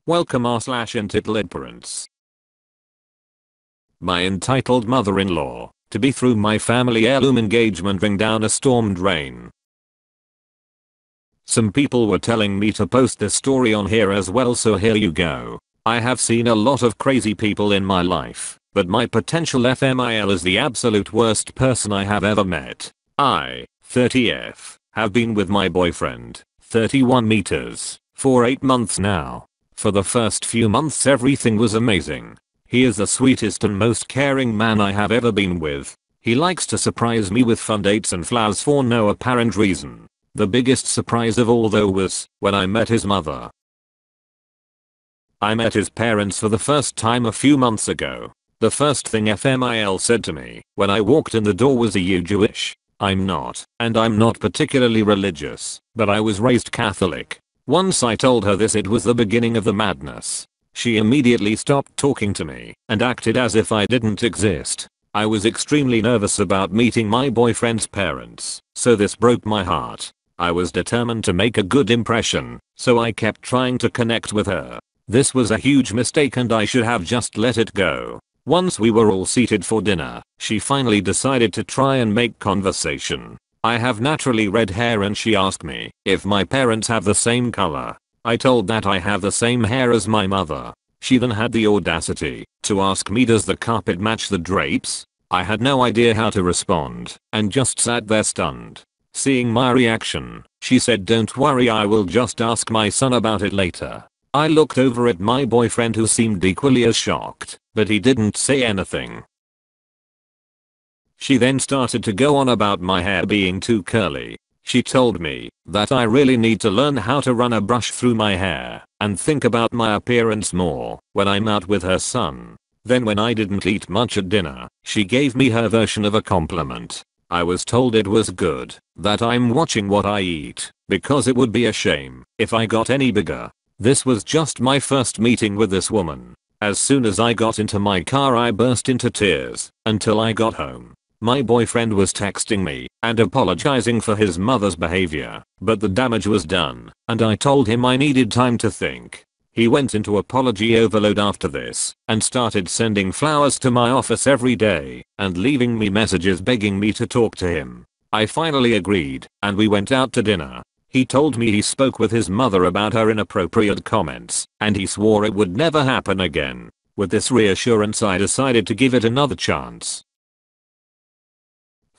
Welcome r/entitled parents. My entitled mother-in-law, to be through my family heirloom engagement ring down a storm drain. Some people were telling me to post this story on here as well, so here you go. I have seen a lot of crazy people in my life, but my potential FMIL is the absolute worst person I have ever met. I, 30F, have been with my boyfriend, 31 meters, for 8 months now. For the first few months everything was amazing. He is the sweetest and most caring man I have ever been with. He likes to surprise me with fun dates and flowers for no apparent reason. The biggest surprise of all though was when I met his mother. I met his parents for the first time a few months ago. The first thing FMIL said to me when I walked in the door was, "Are you Jewish?" I'm not, and I'm not particularly religious, but I was raised Catholic. Once I told her this, it was the beginning of the madness. She immediately stopped talking to me and acted as if I didn't exist. I was extremely nervous about meeting my boyfriend's parents, so this broke my heart. I was determined to make a good impression, so I kept trying to connect with her. This was a huge mistake and I should have just let it go. Once we were all seated for dinner, she finally decided to try and make conversation. I have naturally red hair and she asked me if my parents have the same color. I told that I have the same hair as my mother. She then had the audacity to ask me, "Does the carpet match the drapes?" I had no idea how to respond and just sat there stunned. Seeing my reaction, she said, "Don't worry, I will just ask my son about it later." I looked over at my boyfriend who seemed equally as shocked, but he didn't say anything. She then started to go on about my hair being too curly. She told me that I really need to learn how to run a brush through my hair and think about my appearance more when I'm out with her son. Then when I didn't eat much at dinner, she gave me her version of a compliment. I was told it was good that I'm watching what I eat because it would be a shame if I got any bigger. This was just my first meeting with this woman. As soon as I got into my car I burst into tears until I got home. My boyfriend was texting me and apologizing for his mother's behavior, but the damage was done and I told him I needed time to think. He went into apology overload after this and started sending flowers to my office every day and leaving me messages begging me to talk to him. I finally agreed and we went out to dinner. He told me he spoke with his mother about her inappropriate comments and he swore it would never happen again. With this reassurance I decided to give it another chance.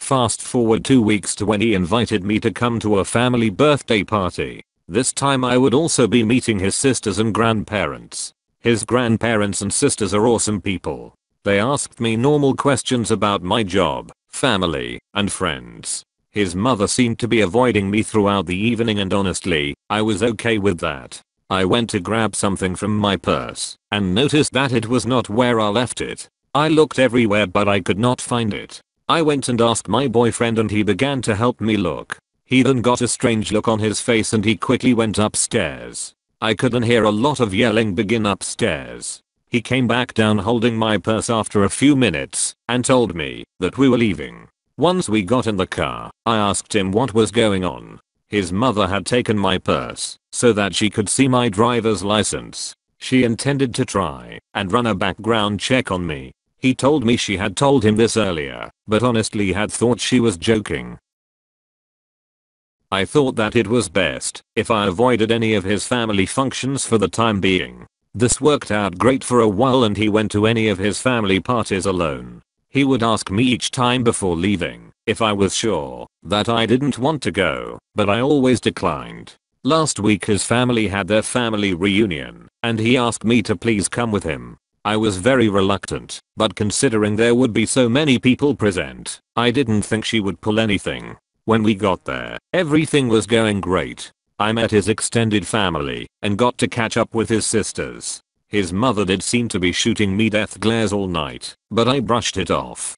Fast forward 2 weeks to when he invited me to come to a family birthday party. This time I would also be meeting his sisters and grandparents. His grandparents and sisters are awesome people. They asked me normal questions about my job, family, and friends. His mother seemed to be avoiding me throughout the evening and honestly, I was okay with that. I went to grab something from my purse and noticed that it was not where I left it. I looked everywhere but I could not find it. I went and asked my boyfriend and he began to help me look. He then got a strange look on his face and he quickly went upstairs. I could then hear a lot of yelling begin upstairs. He came back down holding my purse after a few minutes and told me that we were leaving. Once we got in the car, I asked him what was going on. His mother had taken my purse so that she could see my driver's license. She intended to try and run a background check on me. He told me she had told him this earlier, but honestly had thought she was joking. I thought that it was best if I avoided any of his family functions for the time being. This worked out great for a while and he went to any of his family parties alone. He would ask me each time before leaving if I was sure that I didn't want to go, but I always declined. Last week his family had their family reunion and he asked me to please come with him. I was very reluctant, but considering there would be so many people present, I didn't think she would pull anything. When we got there, everything was going great. I met his extended family and got to catch up with his sisters. His mother did seem to be shooting me death glares all night, but I brushed it off.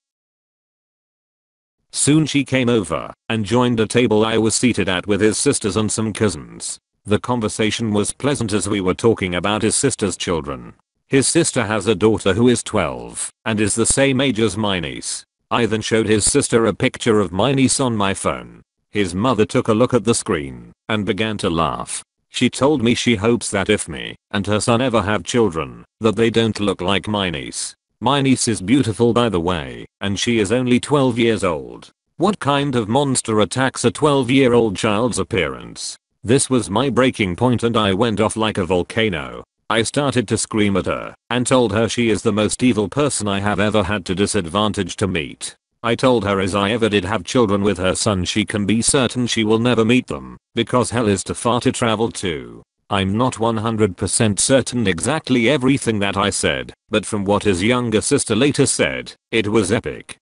Soon she came over and joined a table I was seated at with his sisters and some cousins. The conversation was pleasant as we were talking about his sister's children. His sister has a daughter who is 12 and is the same age as my niece. I then showed his sister a picture of my niece on my phone. His mother took a look at the screen and began to laugh. She told me she hopes that if me and her son ever have children, that they don't look like my niece. My niece is beautiful by the way, and she is only 12 years old. What kind of monster attacks a 12-year-old child's appearance? This was my breaking point and I went off like a volcano. I started to scream at her and told her she is the most evil person I have ever had to disadvantage to meet. I told her as I ever did have children with her son she can be certain she will never meet them because hell is too far to travel to. I'm not 100% certain exactly everything that I said, but from what his younger sister later said, it was epic.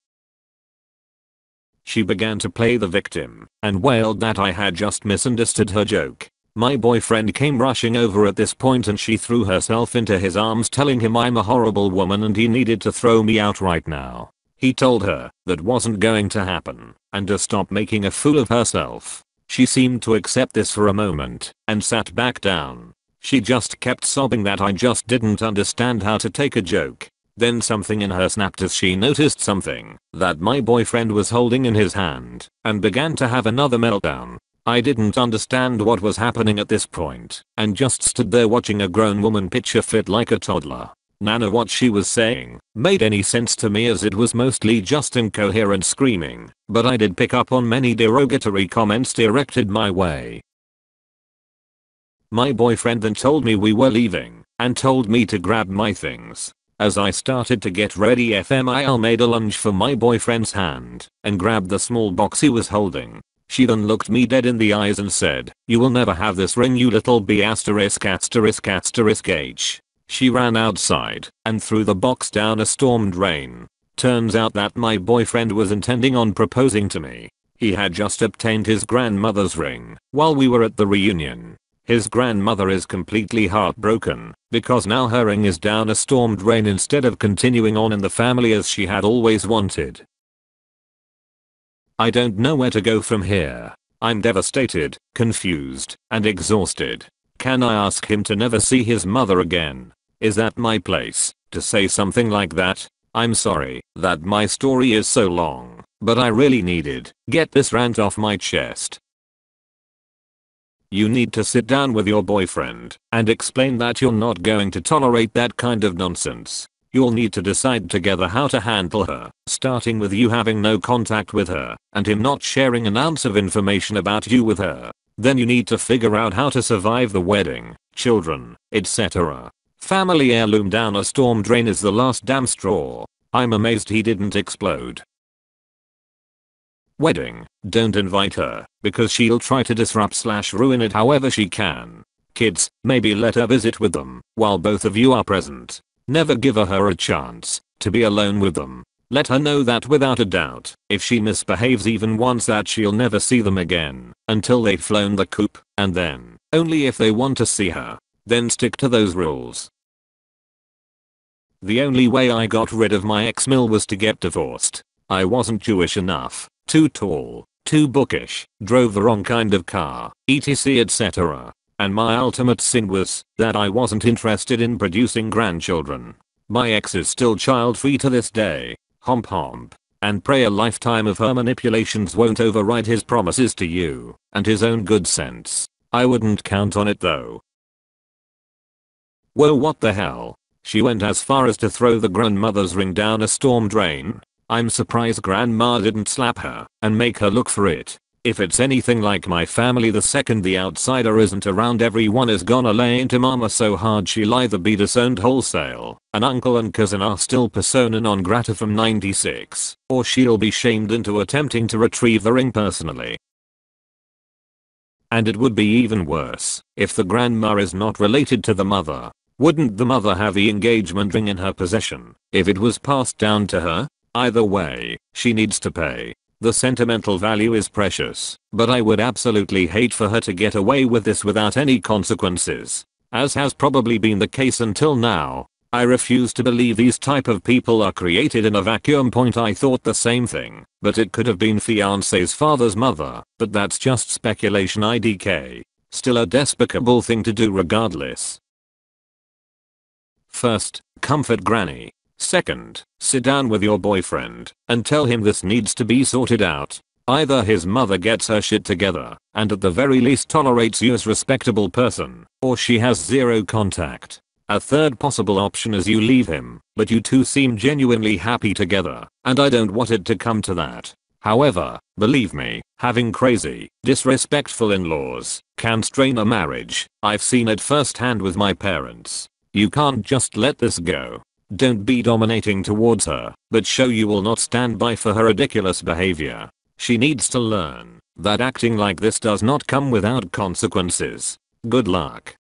She began to play the victim and wailed that I had just misunderstood her joke. My boyfriend came rushing over at this point and she threw herself into his arms telling him I'm a horrible woman and he needed to throw me out right now. He told her that wasn't going to happen and to stop making a fool of herself. She seemed to accept this for a moment and sat back down. She just kept sobbing that I just didn't understand how to take a joke. Then something in her snapped as she noticed something that my boyfriend was holding in his hand and began to have another meltdown. I didn't understand what was happening at this point and just stood there watching a grown woman pitch a fit like a toddler. None of what she was saying made any sense to me as it was mostly just incoherent screaming, but I did pick up on many derogatory comments directed my way. My boyfriend then told me we were leaving and told me to grab my things. As I started to get ready FMIL made a lunge for my boyfriend's hand and grabbed the small box he was holding. She then looked me dead in the eyes and said, "You will never have this ring you little b************************************************************************************** H." She ran outside and threw the box down a stormed rain. Turns out that my boyfriend was intending on proposing to me. He had just obtained his grandmother's ring while we were at the reunion. His grandmother is completely heartbroken because now her ring is down a stormed rain instead of continuing on in the family as she had always wanted. I don't know where to go from here. I'm devastated, confused, and exhausted. Can I ask him to never see his mother again? Is that my place to say something like that? I'm sorry that my story is so long, but I really needed get this rant off my chest. You need to sit down with your boyfriend and explain that you're not going to tolerate that kind of nonsense. You'll need to decide together how to handle her, starting with you having no contact with her and him not sharing an ounce of information about you with her. Then you need to figure out how to survive the wedding, children, etc. Family heirloom down a storm drain is the last damn straw. I'm amazed he didn't explode. Wedding, don't invite her because she'll try to disrupt/ruin it however she can. Kids, maybe let her visit with them while both of you are present. Never give her a chance to be alone with them. Let her know that without a doubt, if she misbehaves even once that she'll never see them again until they've flown the coop, and then only if they want to see her. Then stick to those rules. The only way I got rid of my ex-mill was to get divorced. I wasn't Jewish enough, too tall, too bookish, drove the wrong kind of car, etc etc. And my ultimate sin was that I wasn't interested in producing grandchildren. My ex is still child-free to this day. Homp homp. And pray a lifetime of her manipulations won't override his promises to you and his own good sense. I wouldn't count on it though. Whoa, what the hell? She went as far as to throw the grandmother's ring down a storm drain? I'm surprised grandma didn't slap her and make her look for it. If it's anything like my family, the second the outsider isn't around everyone is gonna lay into mama so hard she'll either be disowned wholesale, an uncle and cousin are still persona non grata from 96, or she'll be shamed into attempting to retrieve the ring personally. And it would be even worse if the grandma is not related to the mother. Wouldn't the mother have the engagement ring in her possession if it was passed down to her? Either way, she needs to pay. The sentimental value is precious, but I would absolutely hate for her to get away with this without any consequences, as has probably been the case until now. I refuse to believe these type of people are created in a vacuum. I thought the same thing, but it could have been fiancé's father's mother, but that's just speculation. IDK. Still a despicable thing to do regardless. First, comfort granny. Second, sit down with your boyfriend and tell him this needs to be sorted out. Either his mother gets her shit together and at the very least tolerates you as respectable person, or she has zero contact. A third possible option is you leave him, but you two seem genuinely happy together, and I don't want it to come to that. However, believe me, having crazy, disrespectful in-laws can strain a marriage. I've seen it firsthand with my parents. You can't just let this go. Don't be dominating towards her, but show you will not stand by for her ridiculous behavior. She needs to learn that acting like this does not come without consequences. Good luck.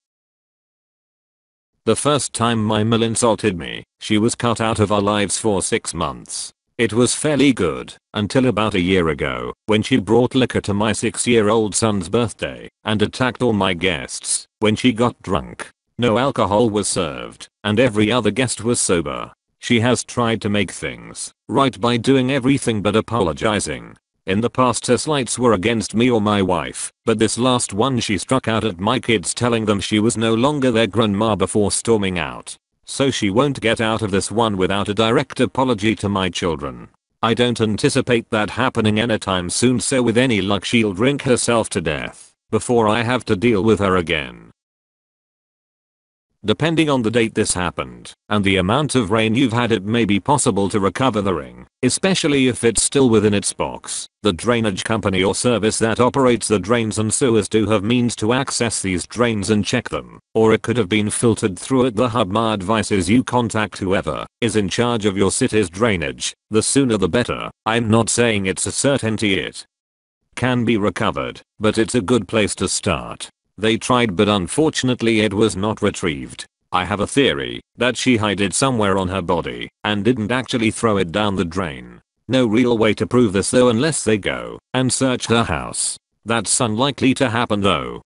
The first time my mum insulted me, she was cut out of our lives for 6 months. It was fairly good, until about a year ago, when she brought liquor to my 6-year-old son's birthday, and attacked all my guests when she got drunk. No alcohol was served, and every other guest was sober. She has tried to make things right by doing everything but apologizing. In the past her slights were against me or my wife, but this last one she struck out at my kids telling them she was no longer their grandma before storming out. So she won't get out of this one without a direct apology to my children. I don't anticipate that happening anytime soon, so with any luck she'll drink herself to death before I have to deal with her again. Depending on the date this happened and the amount of rain you've had, it may be possible to recover the ring, especially if it's still within its box. The drainage company or service that operates the drains and sewers do have means to access these drains and check them, or it could have been filtered through at the hub. My advice is you contact whoever is in charge of your city's drainage. The sooner the better. I'm not saying it's a certainty it can be recovered, but it's a good place to start. They tried, but unfortunately it was not retrieved. I have a theory that she hid it somewhere on her body and didn't actually throw it down the drain. No real way to prove this though unless they go and search her house. That's unlikely to happen though.